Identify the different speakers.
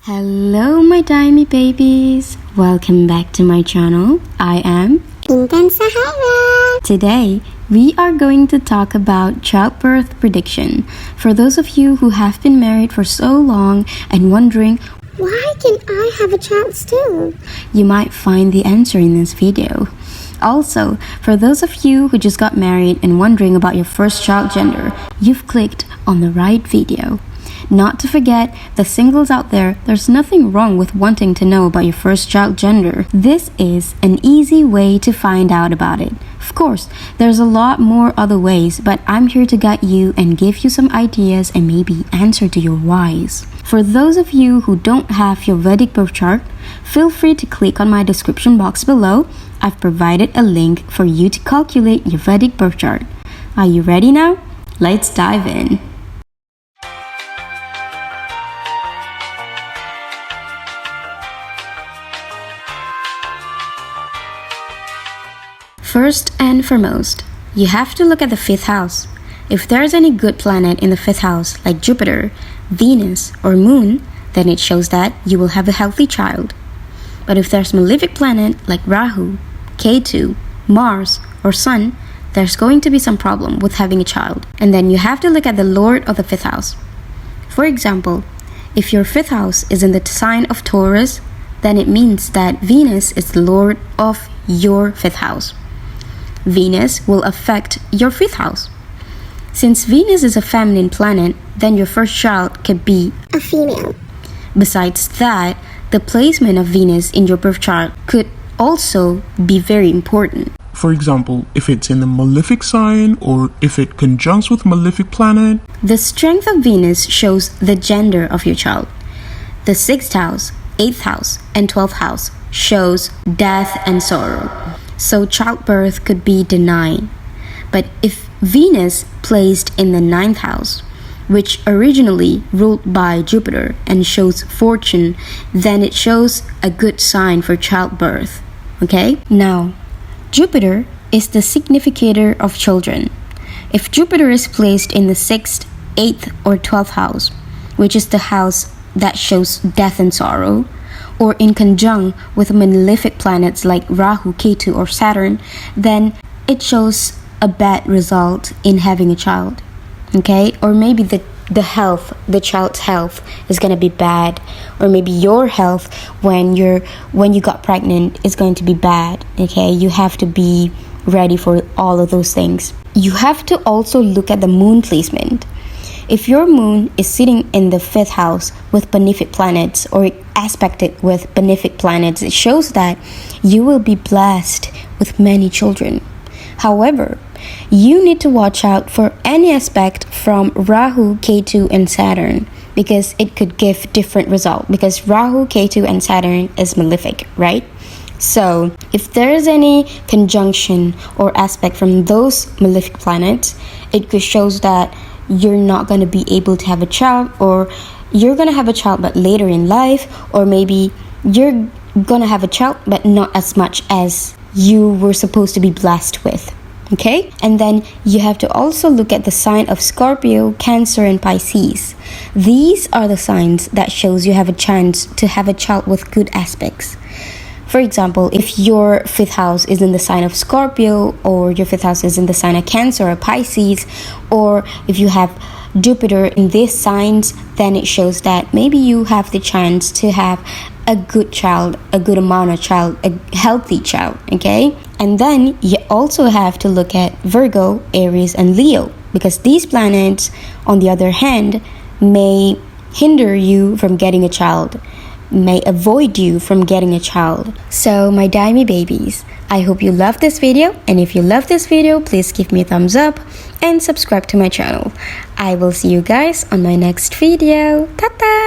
Speaker 1: Hello my Dimey babies! Welcome back to my channel. I am
Speaker 2: Intan Sahara.
Speaker 1: Today, we are going to talk about childbirth prediction. For those of you who have been married for so long and wondering,
Speaker 2: why can I have a child still?
Speaker 1: You might find the answer in this video. Also, for those of you who just got married and wondering about your first child gender, you've clicked on the right video. Not to forget, the singles out there, there's nothing wrong with wanting to know about your first child gender. This is an easy way to find out about it. Of course, there's a lot more other ways, but I'm here to guide you and give you some ideas and maybe answer to your whys. For those of you who don't have your Vedic birth chart, feel free to click on my description box below. I've provided a link for you to calculate your Vedic birth chart. Are you ready now? Let's dive in. First and foremost, you have to look at the 5th house. If there's any good planet in the 5th house, like Jupiter, Venus, or Moon, then it shows that you will have a healthy child. But if there's malefic planet like Rahu, Ketu, Mars, or Sun, there's going to be some problem with having a child. And then you have to look at the Lord of the 5th house. For example, if your 5th house is in the sign of Taurus, then it means that Venus is the Lord of your 5th house. Venus will affect your 5th house. Since Venus is a feminine planet, then your first child could be
Speaker 2: a female.
Speaker 1: Besides that, the placement of Venus in your birth chart could also be very important.
Speaker 3: For example, if it's in a malefic sign or if it conjuncts with malefic planet.
Speaker 1: The strength of Venus shows the gender of your child. The 6th house, 8th house, and 12th house shows death and sorrow. So childbirth could be denied. But if Venus placed in the 9th house, which originally ruled by Jupiter and shows fortune, then it shows a good sign for childbirth. Okay? Now, Jupiter is the significator of children. If Jupiter is placed in the 6th, 8th, or 12th house, which is the house that shows death and sorrow, or in conjunct with malefic planets like Rahu, Ketu, or Saturn, then it shows a bad result in having a child. Okay? Or maybe the child's health is going to be bad, or maybe your health when you got pregnant is going to be bad. Okay? You have to be ready for all of those things. You have to also look at the moon placement. If your moon is sitting in the 5th house with benefic planets or aspected with benefic planets, it shows that you will be blessed with many children. However, you need to watch out for any aspect from Rahu, Ketu, and Saturn, because it could give different result, because Rahu, Ketu, and Saturn is malefic, right? So, if there is any conjunction or aspect from those malefic planets, it could shows that you're not going to be able to have a child, or you're going to have a child but later in life, or maybe you're going to have a child but not as much as you were supposed to be blessed with. Okay? And then you have to also look at the sign of Scorpio, Cancer, and Pisces. These are the signs that shows you have a chance to have a child with good aspects. For example, if your 5th house is in the sign of Scorpio, or your 5th house is in the sign of Cancer or Pisces, or if you have Jupiter in these signs, then it shows that maybe you have the chance to have a good child, a good amount of child, a healthy child, okay? And then you also have to look at Virgo, Aries, and Leo, because these planets, on the other hand, may hinder you from getting a child, may avoid you from getting a child. So my Dimey babies, I hope you love this video, and if you love this video, please give me a thumbs up and subscribe to my channel. I will see you guys on my next video. Ta-ta!